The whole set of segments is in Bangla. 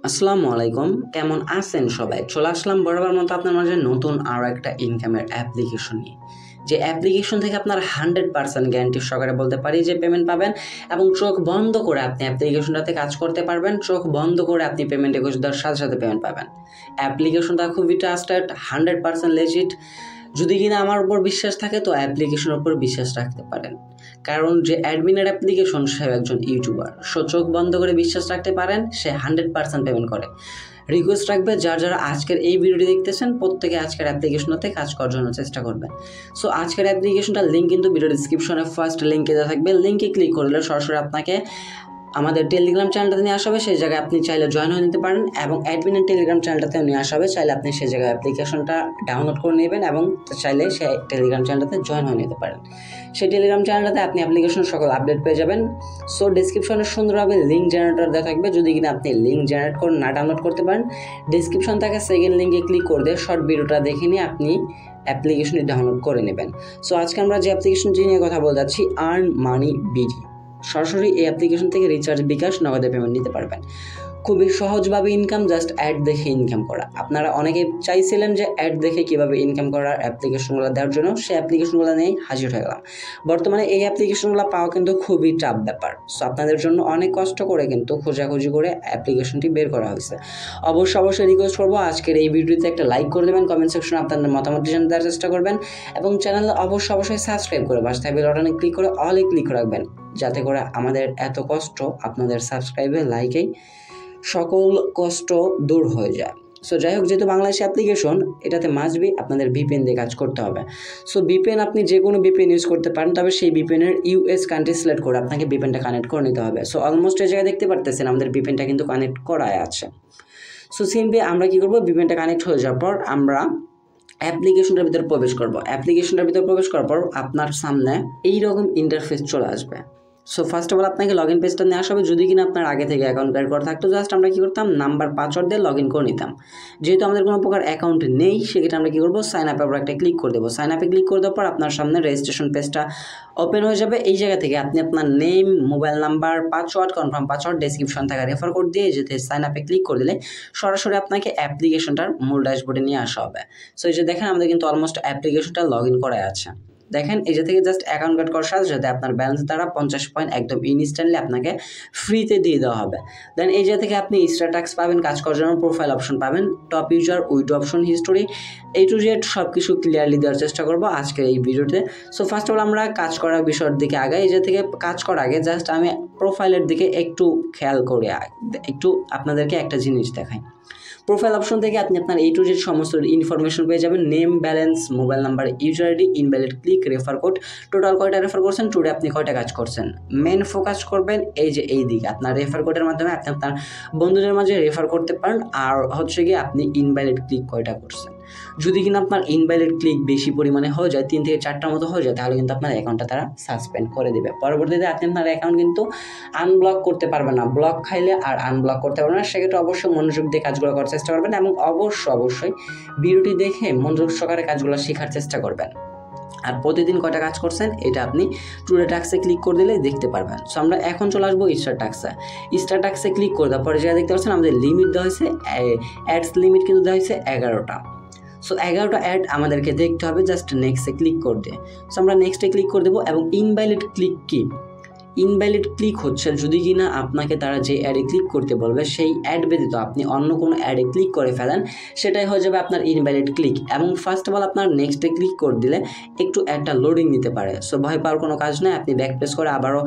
আসসালামু আলাইকুম, কেমন আছেন সবাই? চলে আসলাম বরাবর মতো আপনার মাঝে নতুন আরও একটা ইনকামের অ্যাপ্লিকেশন নিয়ে। যে অ্যাপ্লিকেশন থেকে আপনার 100% গ্যারান্টি সহকারে বলতে পারি যে পেমেন্ট পাবেন এবং চোখ বন্ধ করে আপনি অ্যাপ্লিকেশনটাতে কাজ করতে পারবেন। চোখ বন্ধ করে আপনি পেমেন্ট একুশ দেওয়ার সাথে সাথে পেমেন্ট পাবেন। অ্যাপ্লিকেশনটা খুবই ট্রাস্টেড, 100% লেজিট। যদি কিনা আমার উপর বিশ্বাস থাকে তো অ্যাপ্লিকেশনের উপর বিশ্বাস রাখতে পারেন, কারণ যে অ্যাডমিনের অ্যাপ্লিকেশন সে একজন ইউটিউবার। চোখ বন্ধ করে বিশ্বাস রাখতে পারেন, সে 100% পেমেন্ট করে। রিকোয়েস্ট রাখবে যারা আজকের এই ভিডিওটি দেখতেছেন প্রত্যেকে আজকের অ্যাপ্লিকেশনতে কাজ করার জন্য চেষ্টা করবেন। সো আজকের অ্যাপ্লিকেশনটার লিঙ্ক কিন্তু ভিডিও ডিসক্রিপশনে ফার্স্ট লিঙ্কে দেওয়া থাকবে। লিঙ্কে ক্লিক করলে সরাসরি আপনাকে আমাদের টেলিগ্রাম চ্যানেলটাতে নিয়ে আসা হবে। সেই জায়গায় আপনি চাইলে জয়েন হয়ে নিতে পারেন এবং অ্যাডমিনের টেলিগ্রাম চ্যানেলটাতেও নিয়ে আসা হবে। চাইলে আপনি সেই জায়গায় অ্যাপ্লিকেশনটা ডাউনলোড করে নেবেন এবং চাইলে সেই টেলিগ্রাম চ্যানেলটাতে জয়েন হয়ে নিতে পারেন। সেই টেলিগ্রাম চ্যানেলটাতে আপনি অ্যাপ্লিকেশন সকল আপডেট পেয়ে যাবেন। সো ডিসক্রিপশনে সুন্দরভাবে লিঙ্ক জেনারেটর দেওয়া থাকবে। যদি কিনা আপনি লিঙ্ক জেনারেট করে না ডাউনলোড করতে পারেন, ডিসক্রিপশন থেকে সেকেন্ড লিঙ্কে ক্লিক করে দিয়ে শর্ট ভিডিওটা দেখে নিয়ে আপনি অ্যাপ্লিকেশনটি ডাউনলোড করে নেবেন। সো আজকে আমরা যে অ্যাপ্লিকেশনটি নিয়ে কথা বলতে যাচ্ছি, আর্ন মানি বিডি। সরাসরি এই অ্যাপ্লিকেশন থেকে রিচার্জ, বিকাশ, নগদে পেমেন্ট নিতে পারবেন। খুবই সহজভাবে ইনকাম, জাস্ট অ্যাড দেখে ইনকাম করা। আপনারা অনেকে চাইছিলেন যে অ্যাড দেখে কীভাবে ইনকাম করার অ্যাপ্লিকেশনগুলো দেওয়ার জন্য, সেই অ্যাপ্লিকেশনগুলো নিয়েই হাজির হয়ে গেলাম। বর্তমানে এই অ্যাপ্লিকেশনগুলো পাওয়া কিন্তু খুবই টাফ ব্যাপার। সো আপনাদের জন্য অনেক কষ্ট করে কিন্তু খোঁজাখুঁজি করে অ্যাপ্লিকেশনটি বের করা হয়েছে। অবশ্যই রিকোয়েস্ট করবো আজকের এই ভিডিওতে একটা লাইক করে দেবেন, কমেন্ট সেকশনে আপনাদের মতামত জানাতে দেওয়ার চেষ্টা করবেন এবং চ্যানেলে অবশ্যই সাবস্ক্রাইব করে পাশে থাকা বেল বাটনে ক্লিক করে অলে ক্লিক রাখবেন, যাতে করে আমাদের এত কষ্ট আপনাদের সাবস্ক্রাইবে, লাইকেই সকল কষ্ট দূর হয়ে যায়। সো যাই হোক, যেহেতু বাংলাদেশ অ্যাপ্লিকেশন, এটাতে মাস্ট বি আপনাদের ভিপিএন দিয়ে কাজ করতে হবে। সো ভিপিএন আপনি যে কোনো ভিপিএন ইউজ করতে পারেন, তবে সেই ভিপিএনের ইউএস কান্ট্রি সিলেক্ট করে আপনাকে ভিপিএনটা কানেক্ট করে নিতে হবে। সো অলমোস্ট এই জায়গায় দেখতে পারতেছেন আমাদের ভিপিএনটা কিন্তু কানেক্ট করাই আছে। সো সিম্পলি আমরা কী করবো, ভিপিএনটা কানেক্ট হয়ে যাওয়ার পর আমরা অ্যাপ্লিকেশনটার ভিতরে প্রবেশ করব। অ্যাপ্লিকেশনটার ভিতরে প্রবেশ করার পর আপনার সামনে এইরকম ইন্টারফেস চলে আসবে। সো ফার্স্ট অফ অল আপনাকে লগ ইন পেজটা নিয়ে আসা হবে। যদি কিনা আপনার আগে থেকে অ্যাকাউন্ট ক্রিয়েট করা থাকতো, জাস্ট আমরা কী করতাম, নাম্বার পাসওয়ার্ড দিয়ে লগ ইন করে নিতাম। যেহেতু আমাদের কোনো প্রকার অ্যাকাউন্ট নেই, সেক্ষেত্রে আমরা কী করবো, সাইন আপের উপর একটা ক্লিক করে দেবো। সাইন আপে ক্লিক করে দেওয়ার পর আপনার সামনে রেজিস্ট্রেশন পেজটা ওপেন হয়ে যাবে। এই জায়গা থেকে আপনি আপনার name, mobile number, password, confirm password, description থাকা রেফার কোড দিয়ে যেতে সাইন আপে ক্লিক করে দিলে সরাসরি আপনাকে অ্যাপ্লিকেশনটার মূল ড্যাশবোর্ডে নিয়ে আসা হবে। সো এই যে দেখেন, আমাদের কিন্তু অলমোস্ট অ্যাপ্লিকেশনটা লগ ইন করাই আছে। দেখেন এই যে থেকে জাস্ট অ্যাকাউন্ট কার্ড করার সাথে সাথে আপনার ব্যালেন্স দ্বারা 50 পয়েন্ট একদম ইনস্ট্যান্টলি আপনাকে ফ্রিতে দিয়ে দেওয়া হবে। দেন এই যে থেকে আপনি স্ট্যাটাস পাবেন, কাজ করার জন্য প্রোফাইল অপশন পাবেন, top user, widow option, history, A to Z সব কিছু ক্লিয়ারলি দেওয়ার চেষ্টা করবো আজকের এই ভিডিওতে। সো ফার্স্ট অফ অল আমরা কাজ করার বিষয়ের দিকে আগাই। এই যে থেকে কাজ করার আগে জাস্ট আমি প্রোফাইলের দিকে একটু খেয়াল করে একটু আপনাদেরকে একটা জিনিস দেখাই। প্রোফাইল অপশন থেকে আপনি আপনার A to Z সমস্ত ইনফরমেশন পেয়ে যাবেন। Name, balance, mobile number, user ID, invalid click, refer code, total কয়টা রেফার করছেন, টুডে আপনি কয়টা কাজ করছেন। মেন ফোকাস করবেন এই যে এই দিকে, আপনার রেফার কোডের মাধ্যমে আপনি আপনার বন্ধুদের মাঝে রেফার করতে পারেন। আর হচ্ছে গিয়ে আপনি ইনভ্যালিড ক্লিক কয়টা করছেন। যদি কিনা আপনার ইনভ্যালিড ক্লিক বেশি পরিমাণে হয়ে যায়, 3 থেকে 4টার মতো হয়ে যায়, তাহলে কিন্তু আপনার অ্যাকাউন্টটা তারা সাসপেন্ড করে দেবে। পরবর্তীতে আপনি আপনার অ্যাকাউন্ট কিন্তু আনব্লক করতে পারবেন না। ব্লক খাইলে আর আনব্লক করতে পারবেন না। সেক্ষেত্রে অবশ্যই মনোযোগ দিয়ে কাজগুলো করার চেষ্টা করবেন এবং অবশ্যই ভিডিওটি দেখে মনোযোগ সহকারে কাজগুলো শেখার চেষ্টা করবেন। আর প্রতিদিন কয়টা কাজ করছেন এটা আপনি টুডে টাস্কে ক্লিক করে দিলে দেখতে পারবেন। সো আমরা এখন চলে আসবো স্টার টাস্কে। স্টার টাস্কে ক্লিক করে দেওয়ার পরে যা দেখতে পাচ্ছেন, আমাদের লিমিট দেওয়া হয়েছে, অ্যাডস লিমিট কিন্তু দেওয়া হয়েছে 11টা। সো 11টা অ্যাড আমাদেরকে দেখতে হবে। জাস্ট নেক্সটে ক্লিক করে দিয়ে সো আমরা নেক্সটে ক্লিক করে দেবো। এবং ইনভ্যালিড ক্লিক কি, ইনভ্যালিড ক্লিক হচ্ছে যদি কিনা আপনাকে তারা যে অ্যাডে ক্লিক করতে বলবে সেই অ্যাড ব্যতীত আপনি অন্য কোনো অ্যাডে ক্লিক করে ফেলেন, সেটাই হয়ে যাবে আপনার ইনভ্যালিড ক্লিক। এবং ফার্স্ট অফ অল আপনার নেক্সটে ক্লিক করে দিলে একটু অ্যাডটা লোডিং নিতে পারে। সো ভয় পাওয়ার কোনো কাজ নেই, আপনি ব্যাক প্রেস করে আবারও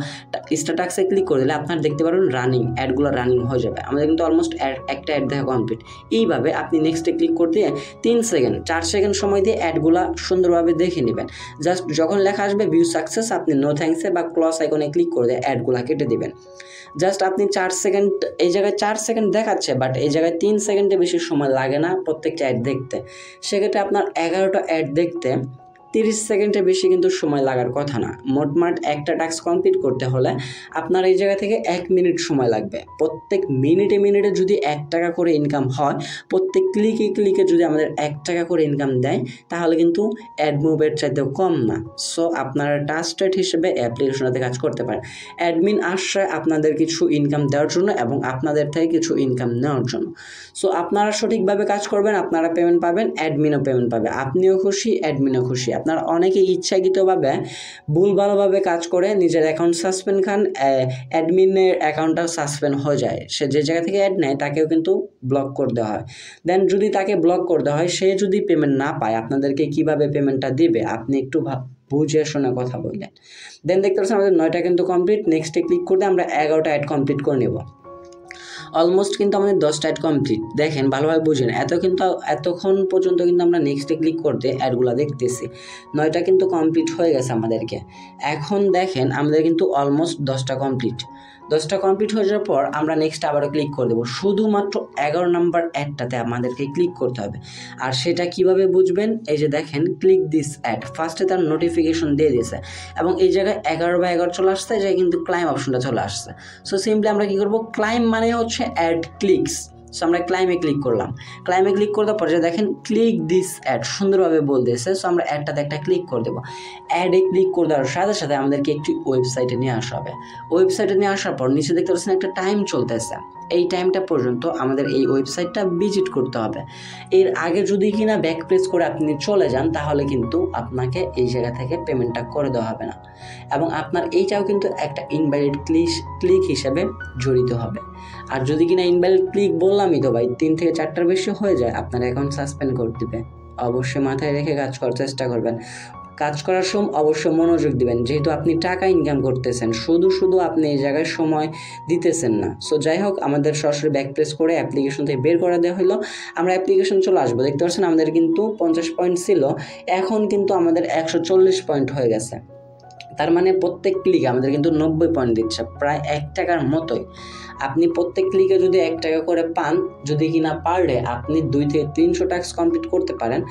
স্ট্যাটাসে ক্লিক করে দিলে আপনার দেখতে পারবেন রানিং, অ্যাডগুলো রানিং হয়ে যাবে। আমাদের কিন্তু অলমোস্ট একটা অ্যাড দেখা কমপ্লিট। এইভাবে আপনি নেক্সটে ক্লিক করে দিয়ে 3 সেকেন্ড 4 সেকেন্ড সময় দিয়ে অ্যাডগুলো সুন্দরভাবে দেখে নেবেন। জাস্ট যখন লেখা আসবে ভিউ সাকসেস, আপনি নো থ্যাঙ্কসে বা ক্লস আইকনে ক্লিক করে দিয়ে অ্যাডগুলো কেটে দিবেন। জাস্ট আপনি 4 সেকেন্ড, এই জায়গায় 4 সেকেন্ড দেখাচ্ছে, বাট এই জায়গায় 3 সেকেন্ডে বেশি সময় লাগে না প্রত্যেকটা অ্যাড দেখতে। সেক্ষেত্রে আপনার 11টা অ্যাড দেখতে 30 সেকেন্ডের বেশি কিন্তু সময় লাগার কথা না। মোটমাট একটা টাস্ক কমপ্লিট করতে হলে আপনার এই জায়গা থেকে 1 মিনিট সময় লাগবে। প্রত্যেক মিনিটে মিনিটে যদি 1 টাকা করে ইনকাম হয়, প্রত্যেক ক্লিকে ক্লিকে যদি আমাদের 1 টাকা করে ইনকাম দেয়, তাহলে কিন্তু অ্যাডমোবের চাইতেও কম না। সো আপনারা ট্রাস্টেড হিসেবে অ্যাপ্লিকেশনটাতে কাজ করতে পারেন। অ্যাডমিন আসছে আপনাদের কিছু ইনকাম দেওয়ার জন্য এবং আপনাদের থেকে কিছু ইনকাম নেওয়ার জন্য। সো আপনারা সঠিকভাবে কাজ করবেন, আপনারা পেমেন্ট পাবেন, অ্যাডমিনও পেমেন্ট পাবে, আপনিও খুশি, অ্যাডমিনও খুশি। আপনারা অনেকে ইচ্ছাকৃতভাবে ভুলভালভাবে কাজ করে নিজের অ্যাকাউন্ট সাসপেন্ড খান, অ্যাডমিনের অ্যাকাউন্টটা সাসপেন্ড হয়ে যায়। সে যে জায়গা থেকে অ্যাড নেয় তাকেও কিন্তু ব্লক করে দেওয়া হয়। দেন যদি তাকে ব্লক করে দেওয়া হয়, সে যদি পেমেন্ট না পায়, আপনাদেরকে কিভাবে পেমেন্টটা দিবে আপনি একটু বুঝে শুনে কথা বললেন। দেন দেখতে পাচ্ছেন আমাদের 9টা কিন্তু কমপ্লিট। নেক্সটে ক্লিক করতে আমরা 11টা অ্যাড কমপ্লিট করে নেব। অলমোস্ট কিন্তু আমাদের 10টা অ্যাড কমপ্লিট। দেখেন ভালোভাবে বুঝেন, এতক্ষণ পর্যন্ত কিন্তু আমরা নেক্সটে ক্লিক করতে অ্যাডগুলো দেখতেছি। 9টা কিন্তু কমপ্লিট হয়ে গেছে আমাদেরকে। এখন দেখেন আমাদের কিন্তু অলমোস্ট 10টা কমপ্লিট। 10টা কমপ্লিট হয়ে যাওয়ার পর আমরা নেক্সট আবারও ক্লিক করে দেবো। শুধুমাত্র 11 নম্বর অ্যাডটাতে আমাদেরকে ক্লিক করতে হবে। আর সেটা কিভাবে বুঝবেন, এই যে দেখেন ক্লিক দিস অ্যাড, ফার্স্টে তার নোটিফিকেশন দিয়ে দিয়েছে এবং এই জায়গায় 11/11 চলে আসছে, যে কিন্তু ক্লাইম অপশনটা চলে আসছে। সো সিম্পলি আমরা কী করবো, ক্লাইম মানে হচ্ছে অ্যাড ক্লিকস। সো আমরা ক্লাইমে ক্লিক করলাম। ক্লাইমে ক্লিক করতে পরে দেখেন ক্লিক দিস অ্যাড সুন্দরভাবে বলতেছে। সো আমরা অ্যাডটাতে একটা ক্লিক করে দেবো। অ্যাডে ক্লিক করে দেওয়ার সাথে সাথে আমাদেরকে একটি ওয়েবসাইটে নিয়ে আসা হবে। ওয়েবসাইটে নিয়ে আসার পর নিচে দেখতে পাচ্ছেন একটা টাইম চলতেছে। এই টাইমটা পর্যন্ত আমাদের এই ওয়েবসাইটটা ভিজিট করতে হবে। এর আগে যদি কিনা ব্যাক প্রেস করে আপনি চলে যান, তাহলে কিন্তু আপনাকে এই জায়গা থেকে পেমেন্টটা করে দেওয়া হবে না এবং আপনার এইটাও কিন্তু একটা ইনভ্যালিড ক্লিক হিসেবে জড়িত হবে। আর যদি কিনা ইনভ্যালিড ক্লিক বললামই তো ভাই 3 থেকে 4টার বেশি হয়ে যায়, আপনার অ্যাকাউন্ট সাসপেন্ড করে দিবে। অবশ্যই মাথায় রেখে কাজ করার চেষ্টা করবেন। কাজ করার সময় অবশ্যই মনোযোগ দিবেন, যেহেতু আপনি টাকা ইনকাম করতেছেন, শুধু আপনি এই জায়গায় সময় দিতেছেন না। সো যাই হোক, আমাদের সরাসরি ব্যাক প্রেস করে অ্যাপ্লিকেশন থেকে বের করে দেওয়া হলো। আমরা অ্যাপ্লিকেশন চলে আসবো। দেখতে পাচ্ছেন আমাদের কিন্তু 50 পয়েন্ট ছিল, এখন কিন্তু আমাদের 140 পয়েন্ট হয়ে গেছে। তার মানে প্রত্যেক ক্লিকে আমাদের কিন্তু 90 পয়েন্ট দিচ্ছে, প্রায় 1 টাকার মতোই। আপনি প্রত্যেক ক্লিকে যদি 1 টাকা করে পান, যদি কিনা পার ডে আপনি 2 থেকে 300 টাস্ক কমপ্লিট করতে পারেন,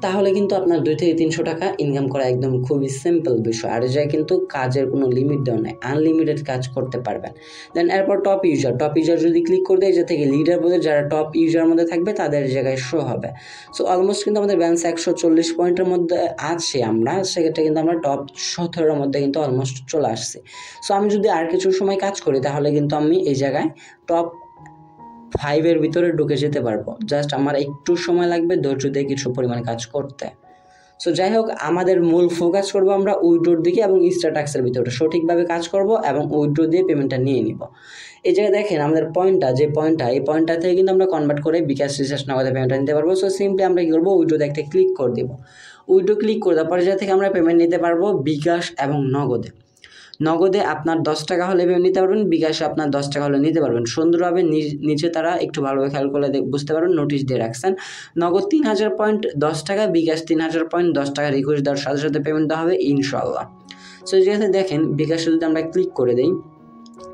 তাহলে কিন্তু আপনার 2 থেকে 300 টাকা ইনকাম করা একদম খুবই সিম্পল বিষয়। আর যা কিন্তু কাজের কোনো লিমিট দেওয়া নেই, আনলিমিটেড কাজ করতে পারবেন। দেন এরপর টপ ইউজার যদি ক্লিক করে দেয়, যে থেকে লিডার বোর্ডে যারা টপ ইউজার মধ্যে থাকবে তাদের জায়গায় শো হবে। সো অলমোস্ট কিন্তু আমাদের ব্যালেন্স 140 পয়েন্টের মধ্যে আছে। আমরা সেক্ষেত্রে কিন্তু আমরা টপ 17-এর মধ্যে কিন্তু অলমোস্ট চলে আসছি। সো আমি যদি আর কিছু সময় কাজ করি, তাহলে কিন্তু আমি এই জায়গায় টপ 5-এর ভিতরে ঢুকে যেতে পারবো। জাস্ট আমার একটু সময় লাগবে ধৈর্য দিয়ে কিছু পরিমাণে কাজ করতে। সো যাই হোক, আমাদের মূল ফোকাস করবো আমরা উইথড্রোর দিকে এবং স্ট্যাটাক্সের ভিতরে সঠিকভাবে কাজ করব এবং উইথড্রো দিয়ে পেমেন্টটা নিয়ে নিব। এই জায়গায় দেখেন আমাদের এই পয়েন্টটা থেকে কিন্তু আমরা কনভার্ট করে বিকাশ রিচার্জ নগদে পেমেন্টটা নিতে পারবো। সো সিম্পলি আমরা কী করবো, উইথড্রোতে একটা ক্লিক করে দেবো। উইথড্রো ক্লিক করে দেওয়ার পরে জায়গা থেকে আমরা পেমেন্ট নিতে পারবো বিকাশ এবং নগদে আপনার 10 টাকা হলে নিতে পারবেন, বিকাশে আপনার 10 টাকা হলে নিতে পারবেন। সুন্দরভাবে নিচে তারা একটু ভালোভাবে খেয়াল করলে বুঝতে পারবেন, নোটিশ দিয়ে রাখছেন। নগদ 3000 পয়েন্ট 10 টাকা, বিকাশ 3000 পয়েন্ট 10 টাকা রিকোয়েস্ট দেওয়ার সাথে সাথে পেমেন্ট দেওয়া হবে ইনশাল্লাহ। সো যেখানে দেখেন বিকাশে যদি আমরা ক্লিক করে দিই,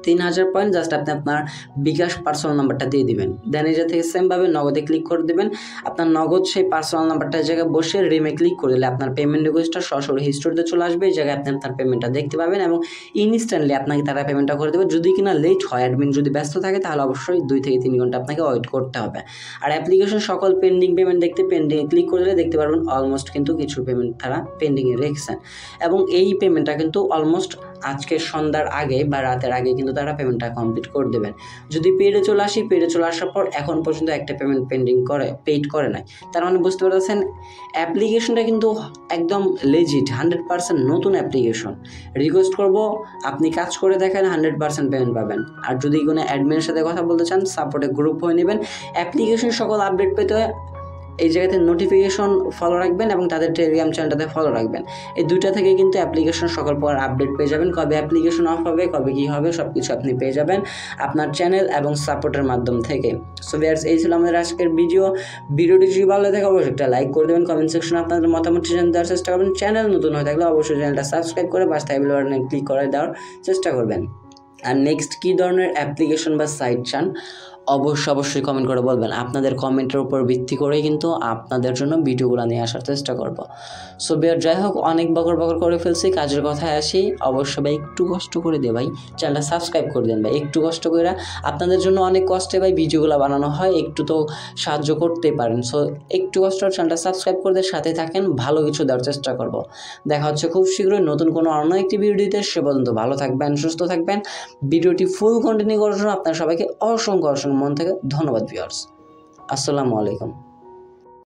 3000 পয়েন্ট জাস্ট আপনি আপনার বিকাশ পার্সোনাল নাম্বারটা দিয়ে দিবেন। দেন এই থেকে সেমভাবে নগদে ক্লিক করে দেবেন। আপনার নগদ সেই পার্সোনাল নাম্বারটার জায়গায় বসে রিমে ক্লিক করে দিলে আপনার পেমেন্ট রিকোয়েস্টটা সরাসরি হিস্টোরিতে চলে আসবে। এই জায়গায় আপনি আপনার পেমেন্টটা দেখতে পাবেন এবং ইনস্ট্যান্টলি আপনাকে তারা পেমেন্টটা করে দেবে। যদি কিনা লেট হয়, অ্যাডমিন যদি ব্যস্ত থাকে, তাহলে অবশ্যই 2 থেকে 3 ঘন্টা আপনাকে ওয়েট করতে হবে। আর অ্যাপ্লিকেশন সকল পেন্ডিং পেমেন্ট দেখতে পেন্ডিংয়ে ক্লিক করে দিলে দেখতে পারবেন অলমোস্ট কিন্তু কিছু পেমেন্ট তারা পেন্ডিংয়ে রেখেছেন এবং এই পেমেন্টটা কিন্তু অলমোস্ট আজকে সন্ধ্যার আগে বা রাতের আগে কিন্তু তারা পেমেন্টটা কমপ্লিট করে দেবেন। যদি পেডে চলে আসার পর এখন পর্যন্ত একটা পেমেন্ট পেইড করে নাই, তার মানে বুঝতে পারছেন অ্যাপ্লিকেশনটা কিন্তু একদম লেজিট, 100% নতুন অ্যাপ্লিকেশন। রিকোয়েস্ট করব আপনি কাজ করে দেখেন, 100% পেমেন্ট পাবেন। আর যদি কোনো অ্যাডমিনের সাথে কথা বলতে চান, সাপোর্টে গ্রুপ হয়ে নেবেন। অ্যাপ্লিকেশন সকল আপডেট পেতে এই জায়গাতে নোটিফিকেশন ফলো রাখবেন এবং তাদের টেলিগ্রাম চ্যানেলটাতে ফলো রাখবেন। এই দুইটা থেকে কিন্তু অ্যাপ্লিকেশন সকল প্রকার আপডেট পেয়ে যাবেন। কবে অ্যাপ্লিকেশন অফ হবে, কবে কী হবে, সব কিছু আপনি পেয়ে যাবেন আপনার চ্যানেল এবং সাপোর্টের মাধ্যম থেকে। সো ভিউয়ার্স, এই ছিল আমাদের আজকের ভিডিওটি যদি ভালো লাগে অবশ্যই একটা লাইক করে দেবেন। কমেন্ট সেকশনে আপনাদের মতামত জানতে দেওয়ার চেষ্টা করবেন। চ্যানেল নতুন হয়ে থাকলে অবশ্যই চ্যানেলটা সাবস্ক্রাইব করে পাশে থাকা বেল বাটনে ক্লিক করে দেওয়ার চেষ্টা করবেন। আর নেক্সট কী ধরনের অ্যাপ্লিকেশন বা সাইট চান অবশ্যই কমেন্ট করে বলবেন। আপনাদের কমেন্টের উপর ভিত্তি করেই কিন্তু আপনাদের জন্য ভিডিওগুলো নিয়ে আসার চেষ্টা করব। সো বিয়ার যাই হোক, অনেক বকর করে ফেলছি, কাজের কথায় আসি। অবশ্যই ভাই একটু কষ্ট করে দে ভাই, চ্যানেলটা সাবস্ক্রাইব করে দেন ভাই, একটু কষ্ট করে। আপনাদের জন্য অনেক কষ্টে ভাই ভিডিওগুলো বানানো হয়, একটু তো সাহায্য করতেই পারেন। সো একটু কষ্ট চ্যানেলটা সাবস্ক্রাইব করে দিয়ে সাথে থাকেন, ভালো কিছু দেওয়ার চেষ্টা করব। দেখা হচ্ছে খুব শীঘ্রই নতুন কোনো অন্য একটি ভিডিওতে। সে পর্যন্ত ভালো থাকবেন, সুস্থ থাকবেন। ভিডিওটি ফুল কন্টিনিউ করার জন্য আপনার সবাইকে অসংখ্য মন থেকে ধন্যবাদ ভিউয়ার্স। আসসালামু আলাইকুম।